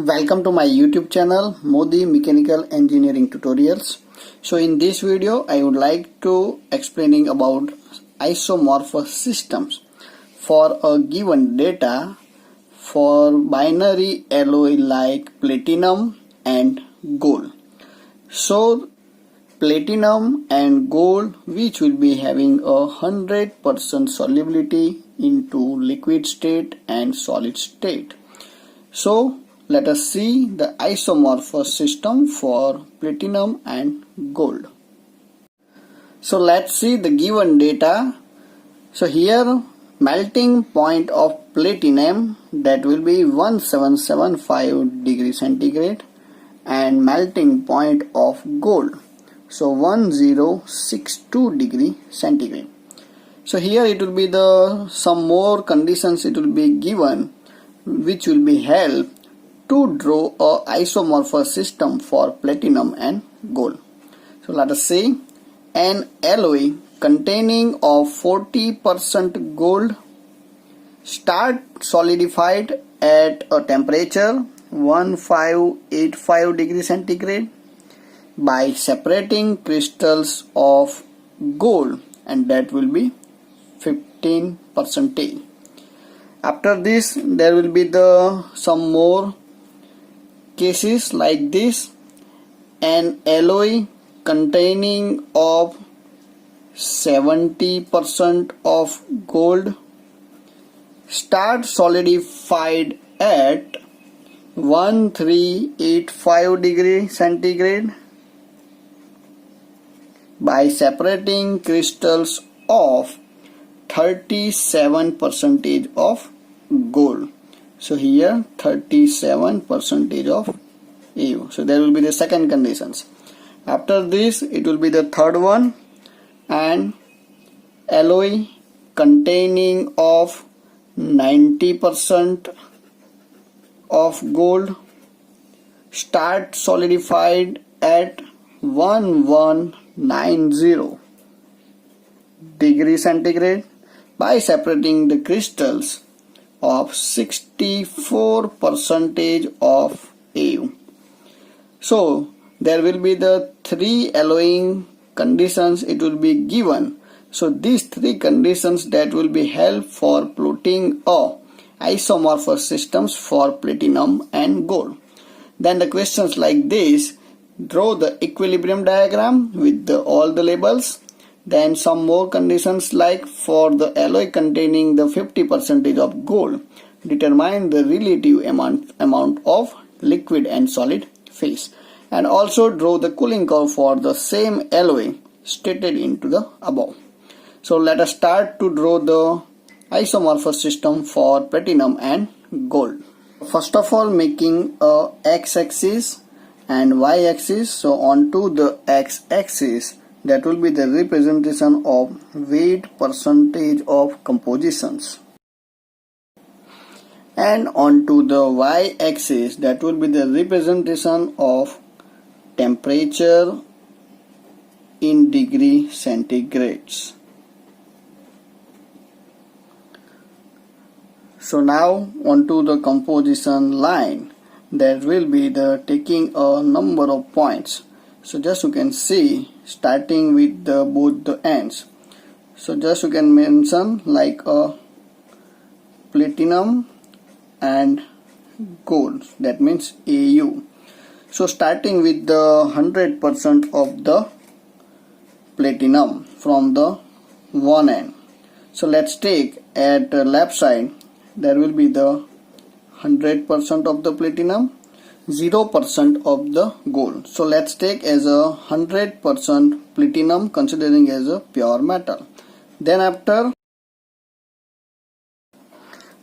Welcome to my YouTube channel Modi Mechanical Engineering Tutorials. So in this video I would like to explaining about isomorphous systems for a given data for binary alloy like platinum and gold. So platinum and gold which will be having 100% solubility into liquid state and solid state. So let us see the isomorphous system for platinum and gold. So let's see the given data. So here melting point of platinum that will be 1775 degree centigrade and melting point of gold so 1062 degree centigrade. So here it will be the some more conditions it will be given which will be held to draw a isomorphous system for platinum and gold. So let us see an alloy containing of 40% gold start solidified at a temperature 1585 degree centigrade by separating crystals of gold, and that will be 15%. After this there will be the some more cases like this. An alloy containing of 70% of gold start solidified at 1385 degree centigrade by separating crystals of 37% of gold. So here 37% of AU. So there will be the second conditions. After this it will be the third one, an alloy containing of 90% of gold start solidified at 1190 degree centigrade by separating the crystals of 64% of AU. So there will be the three alloying conditions it will be given. So these three conditions that will be held for plotting a isomorphous systems for platinum and gold. Then the questions like this: draw the equilibrium diagram with all the labels. Then some more conditions like for the alloy containing the 50% of gold, determine the relative amount of liquid and solid phase, and also draw the cooling curve for the same alloy stated into the above. So let us start to draw the isomorphous system for platinum and gold. First of all, making a x-axis and y-axis. So onto the x-axis, that will be the representation of weight percentage of compositions, and onto the y-axis that will be the representation of temperature in degree centigrades. So now onto the composition line, that will be the taking a number of points. So just you can see starting with the both the ends. So just you can mention like a platinum and gold, that means AU. So starting with the 100% of the platinum from the one end. So let's take at the left side there will be the 100% of the platinum, 0% of the gold. So let's take as a 100% platinum considering as a pure metal. Then after,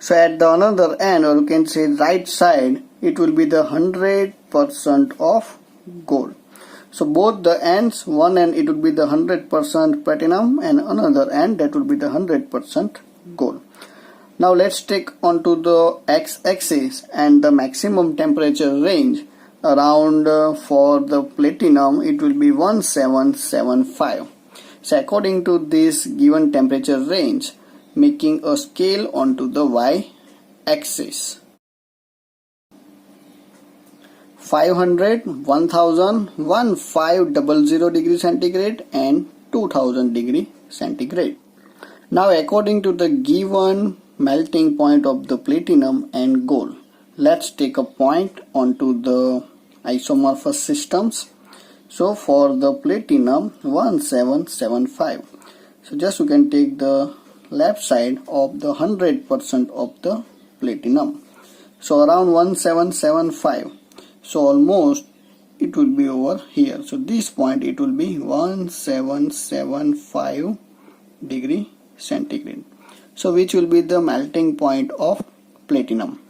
so at the another end, or you can say right side, it will be the 100% of gold. So both the ends, one end it will be the 100% platinum and another end that will be the 100% gold. Now let's take onto the x-axis and the maximum temperature range around for the platinum it will be 1775. So according to this given temperature range, making a scale onto the y-axis. 500, 1000, 1500 degree centigrade and 2000 degree centigrade. Now according to the given melting point of the platinum and gold, let's take a point onto the isomorphous systems. So for the platinum 1775, so just you can take the left side of the 100% of the platinum, so around 1775, so almost it will be over here. So this point it will be 1775 degree centigrade, so which will be the melting point of platinum.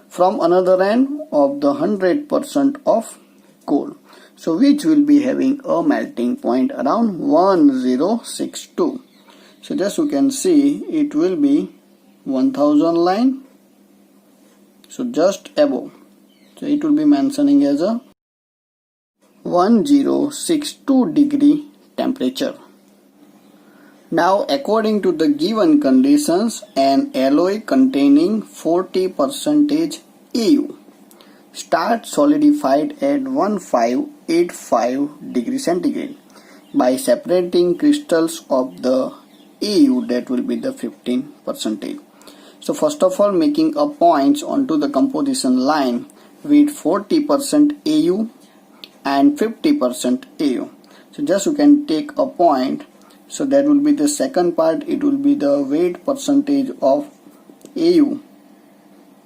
From another end of the 100% of gold, so which will be having a melting point around 1062. So just you can see it will be 1000 line, so just above, so it will be mentioning as a 1062 degree temperature. Now according to the given conditions, an alloy containing 40% Au start solidified at 1585 degree centigrade by separating crystals of the Au, that will be the 15%. So first of all, making a points onto the composition line with 40% Au and 50% Au. So just you can take a point, so that will be the second part, it will be the weight percentage of Au,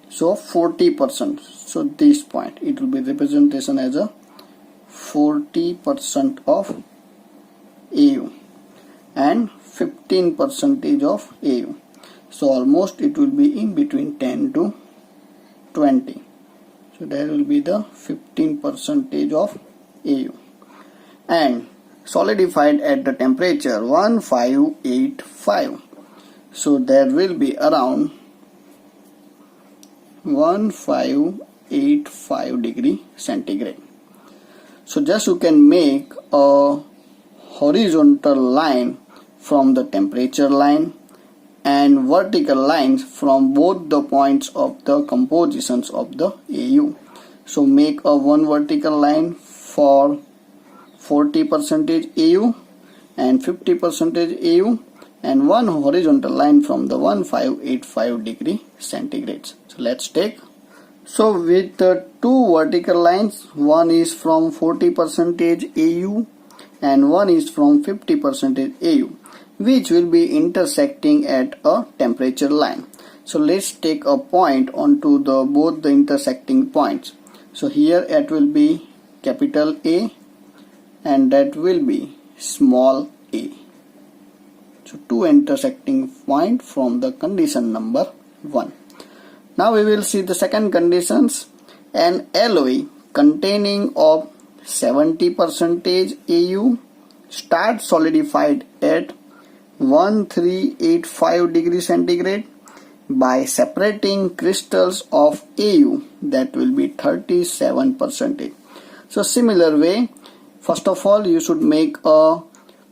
so 40%, so this point it will be representation as a 40% of Au and 15% of Au, so almost it will be in between 10 to 20, so there will be the 15% of Au and solidified at the temperature 1585, so there will be around 1585 degree centigrade. So just you can make a horizontal line from the temperature line and vertical lines from both the points of the compositions of the Au. So make a one vertical line for 40% Au and 50% Au and one horizontal line from the 1585 degree centigrade. So let's take. So with the two vertical lines, one is from 40% Au and one is from 50% Au, which will be intersecting at a temperature line. So let's take a point onto the both the intersecting points. So here it will be capital A and that will be small a. So two intersecting point from the condition number 1. Now we will see the second conditions. An alloy containing of 70% Au start solidified at 1385 degree centigrade by separating crystals of Au, that will be 37%. So similar way, first of all you should make a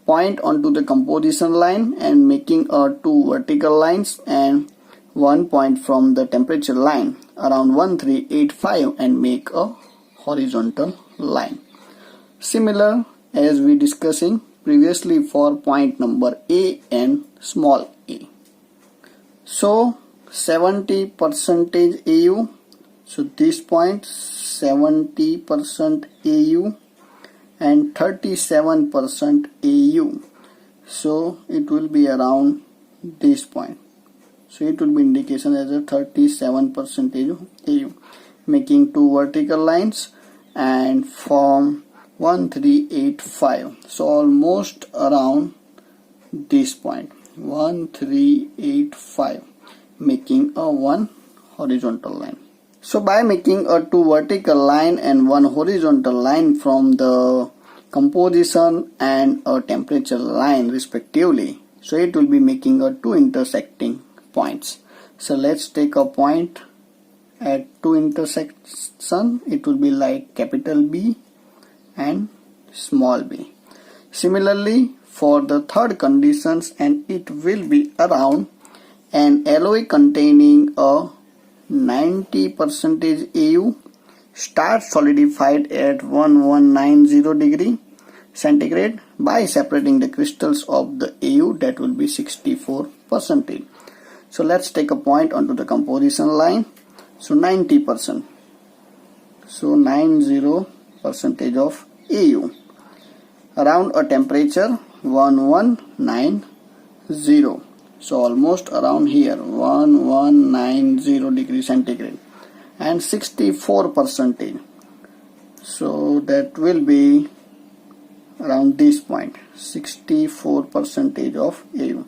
point onto the composition line and making two vertical lines and one point from the temperature line around 1385 and make a horizontal line. Similar as we discussing previously for point number A and small a. So 70% Au, so this point 70% Au and 37% Au, so it will be around this point, so it will be indication as a 37% Au, making two vertical lines and from 1385, so almost around this point 1385, making a one horizontal line. So by making a two vertical line and one horizontal line from the composition and a temperature line respectively, so it will be making a two intersecting points. So let's take a point at two intersection, it will be like capital B and small b. Similarly for the third conditions, and it will be around an alloy containing a 90% Au start solidified at 1190 degree centigrade by separating the crystals of the AU, that will be 64%. So let's take a point onto the composition line. So 90%. So 90% of AU around a temperature 1190. So almost around here 1190 degree centigrade and 64%. So that will be around this point, 64% of AU.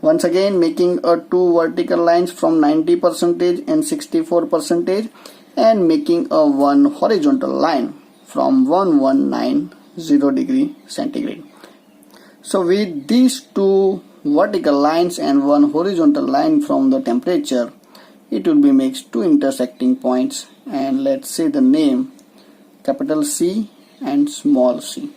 Once again making a two vertical lines from 90% and 64% and making a one horizontal line from 1190 degree centigrade. So with these two vertical lines and one horizontal line from the temperature, it will be makes two intersecting points, and let's say the name capital C and small c.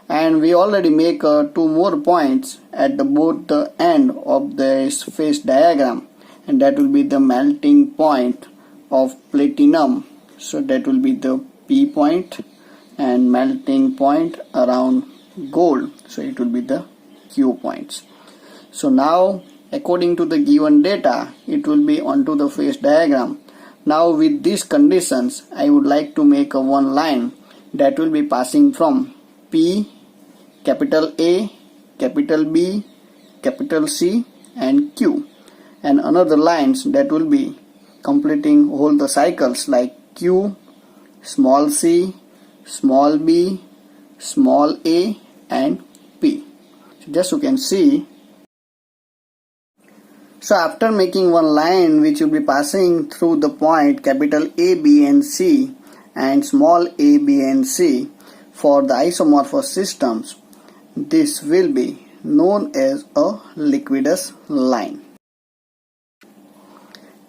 And we already make two more points at both the end of this phase diagram, and that will be the melting point of platinum. So that will be the P point, and melting point around gold, so it will be the Q points. So now according to the given data, it will be onto the phase diagram. Now with these conditions, I would like to make a one line that will be passing from P, capital A, capital B, capital C and Q, and another lines that will be completing all the cycles like Q, small c, small b, small a and P. So just you can see. So after making one line which will be passing through the point capital A, B and C and small a, b and c for the isomorphous systems, this will be known as a Liquidus line.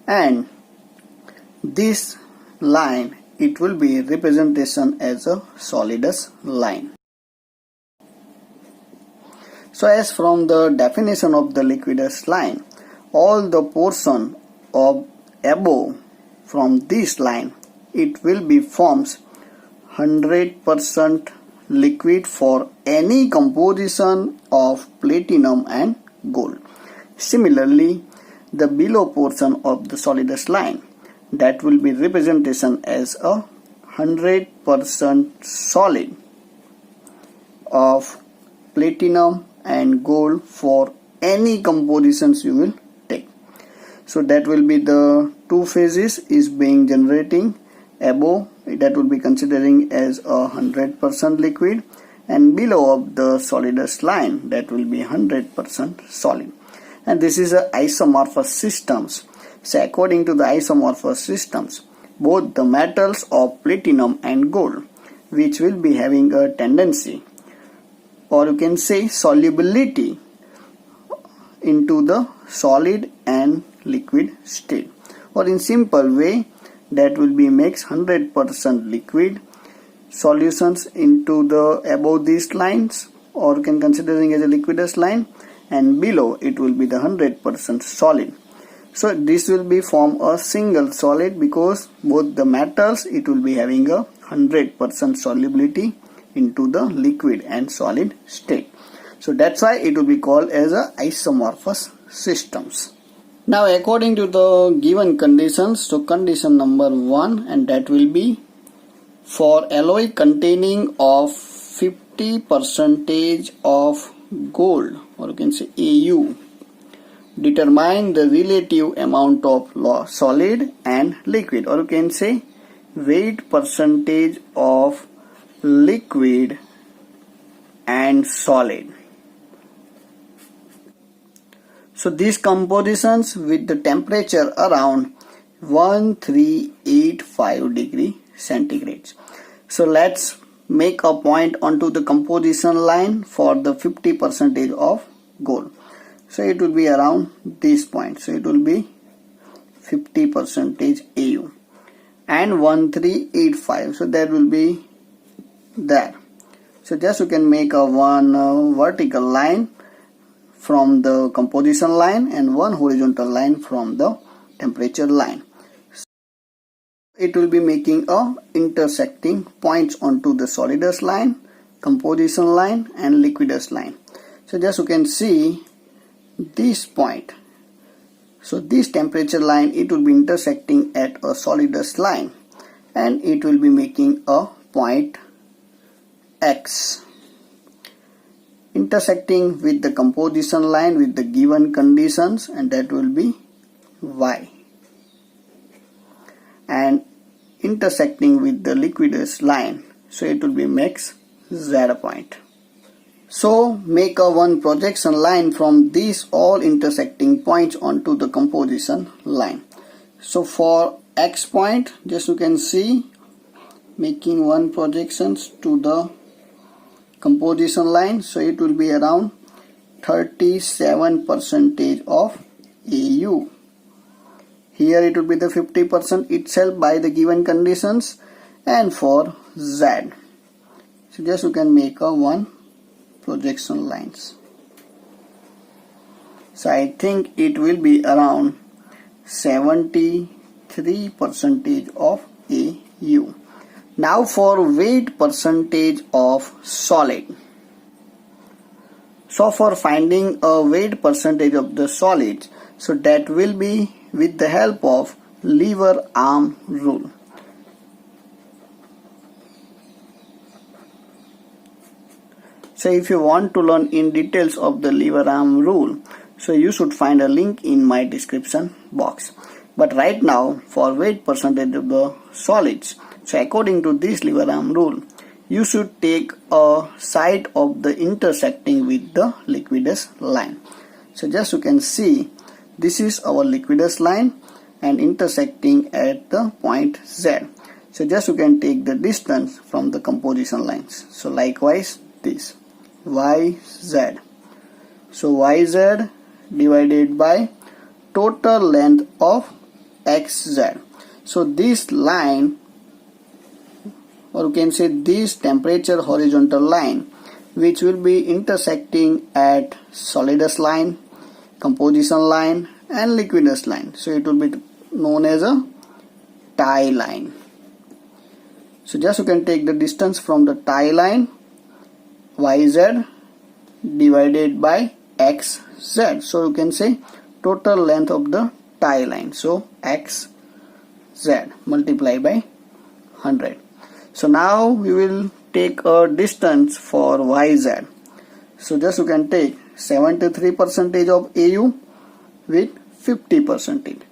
And this line, it will be representation as a Solidus line. So as from the definition of the Liquidus line, all the portion of above from this line, it will be forms 100% liquid for any composition of platinum and gold. Similarly, the below portion of the Solidus line, that will be representation as a 100% solid of platinum and gold for any compositions you will take. So that will be the two phases is being generating above, that will be considering as a 100% liquid, and below of the Solidus line, that will be 100% solid. And this is a isomorphous systems. So according to the isomorphous systems, both the metals of platinum and gold, which will be having a tendency, or you can say solubility, into the solid and liquid state, or in simple way, that will be makes 100% liquid solutions into the above these lines, or you can considering as a Liquidus line, and below it will be the 100% solid. So this will be form a single solid because both the metals, it will be having a 100% solubility into the liquid and solid state. So that's why it will be called as a isomorphous systems. Now according to the given conditions, so condition number 1, and that will be for alloy containing of 50% of gold, or you can say AU, determine the relative amount of solid and liquid, or you can say weight percentage of liquid and solid. So these compositions with the temperature around 1385 degree centigrade. So let's make a point onto the composition line for the 50% of gold. So it will be around this point. So it will be 50% AU and 1385. So that will be there. So just you can make a one vertical line from the composition line and one horizontal line from the temperature line. So it will be making a intersecting points onto the Solidus line, composition line and Liquidus line. So just you can see this point. So this temperature line, it will be intersecting at a Solidus line and it will be making a point X, intersecting with the composition line with the given conditions, and that will be Y, and intersecting with the Liquidus line, so it will be makes Z point. So make a one projection line from these all intersecting points onto the composition line. So for X point, just you can see making one projections to the composition line, so it will be around 37% of AU. Here it will be the 50% itself by the given conditions, and for Z, so just you can make a one projection lines. So I think it will be around 73% of AU. Now for weight percentage of solid. So for finding a weight percentage of the solids, so that will be with the help of lever arm rule. So if you want to learn in details of the lever arm rule, so you should find a link in my description box. But right now, for weight percentage of the solids, so according to this lever arm rule, you should take a side of the intersecting with the Liquidus line. So just you can see, this is our Liquidus line and intersecting at the point Z. So just you can take the distance from the composition lines. So likewise this YZ. So YZ divided by total length of XZ. So this line, or you can say this temperature horizontal line, which will be intersecting at Solidus line, composition line and Liquidus line. So it will be known as a tie line. So just you can take the distance from the tie line, YZ divided by XZ. So you can say total length of the tie line. So XZ multiplied by 100. So now we will take a distance for YZ. So just you can take 73% of AU with 50%.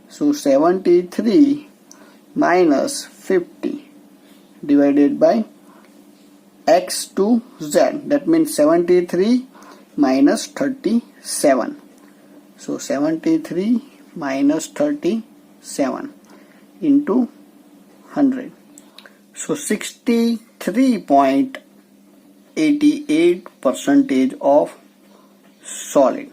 So 73 minus 50 divided by X to Z. That means 73 minus 37. So 73 minus 37 into 100. So 63.88% of solid.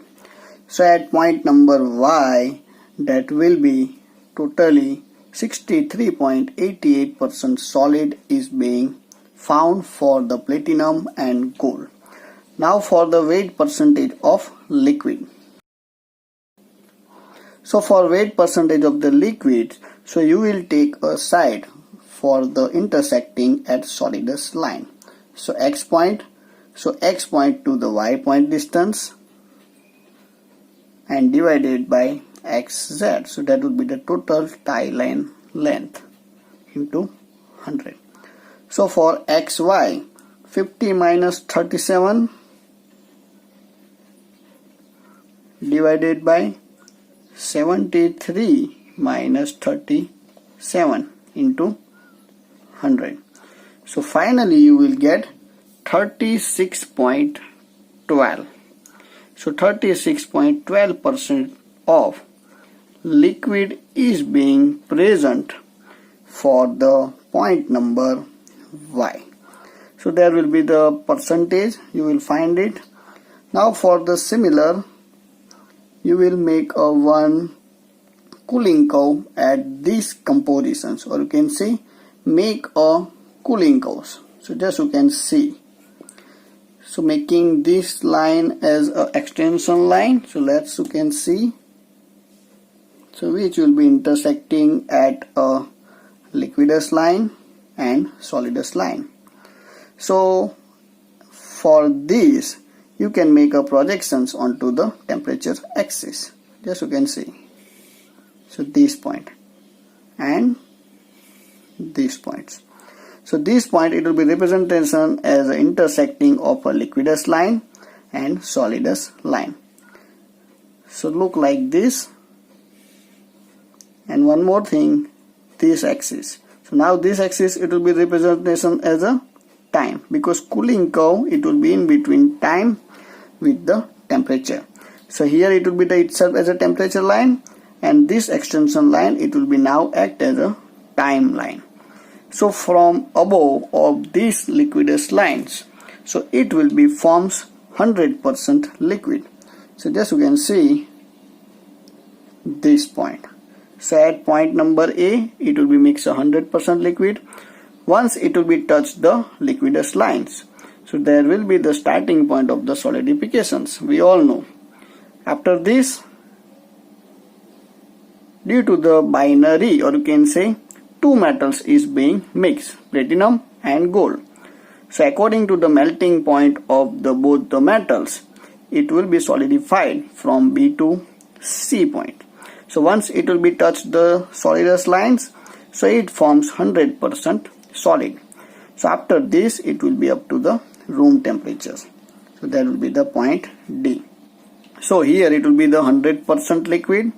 So at point number Y, that will be totally 63.88% solid is being found for the platinum and gold. Now for the weight percentage of liquid. So for weight percentage of the liquid, so you will take a side for the intersecting at Solidus line. So X point, so X point to the Y point distance and divided by XZ. So that would be the total tie line length into 100. So for XY, 50 minus 37 divided by 73 minus 37 into 100. So finally you will get 36.12. So 36.12% of liquid is being present for the point number Y. So there will be the percentage, you will find it. Now for the similar, you will make a one cooling curve at these compositions, or you can say make a cooling curves. So just you can see. So making this line as an extension line, so you can see. So which will be intersecting at a Liquidus line and solidus line. So for this you can make a projections onto the temperature axis. Just you can see. So this point and these points. So this point, it will be representation as an intersecting of a liquidus line and solidus line. So look like this. And one more thing, this axis. So now this axis, it will be representation as a time, because cooling curve, it will be in between time with the temperature. So here it will be the itself as a temperature line, and this extension line, it will be now act as a time line. So from above of these liquidus lines, so it will be forms 100% liquid. So just you can see this point. So at point number A, it will be mixed 100% liquid. Once it will be touched the liquidus lines, so there will be the starting point of the solidifications, we all know. After this, due to the binary, or you can say two metals is being mixed, platinum and gold. So according to the melting point of the both the metals, it will be solidified from B to C point. So once it will be touched the solidus lines, so it forms 100% solid. So after this, it will be up to the room temperatures. So that will be the point D. So here it will be the 100% liquid.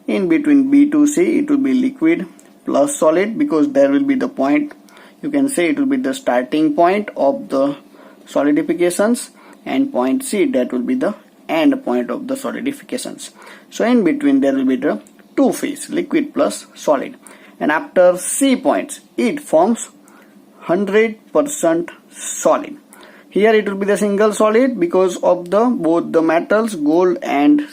In between B to C, it will be liquid plus solid, because there will be the point, you can say it will be the starting point of the solidifications, and point C, that will be the end point of the solidifications. So in between there will be the two phase, liquid plus solid, and after C points it forms 100% solid. Here it will be the single solid because of the both the metals gold and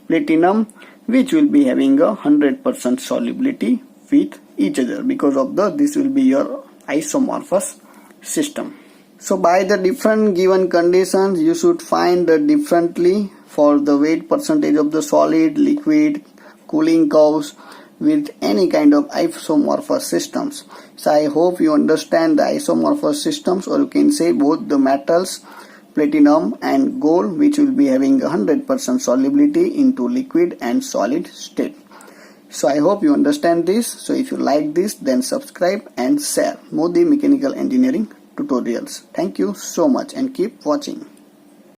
platinum, which will be having a 100% solubility with each other. Because of the this will be your isomorphous system. So by the different given conditions, you should find the differently for the weight percentage of the solid, liquid, cooling curves with any kind of isomorphous systems. So I hope you understand the isomorphous systems, or you can say both the metals, platinum and gold, which will be having 100% solubility into liquid and solid state. So I hope you understand this. So if you like this, then subscribe and share more the mechanical engineering tutorials. Thank you so much and keep watching.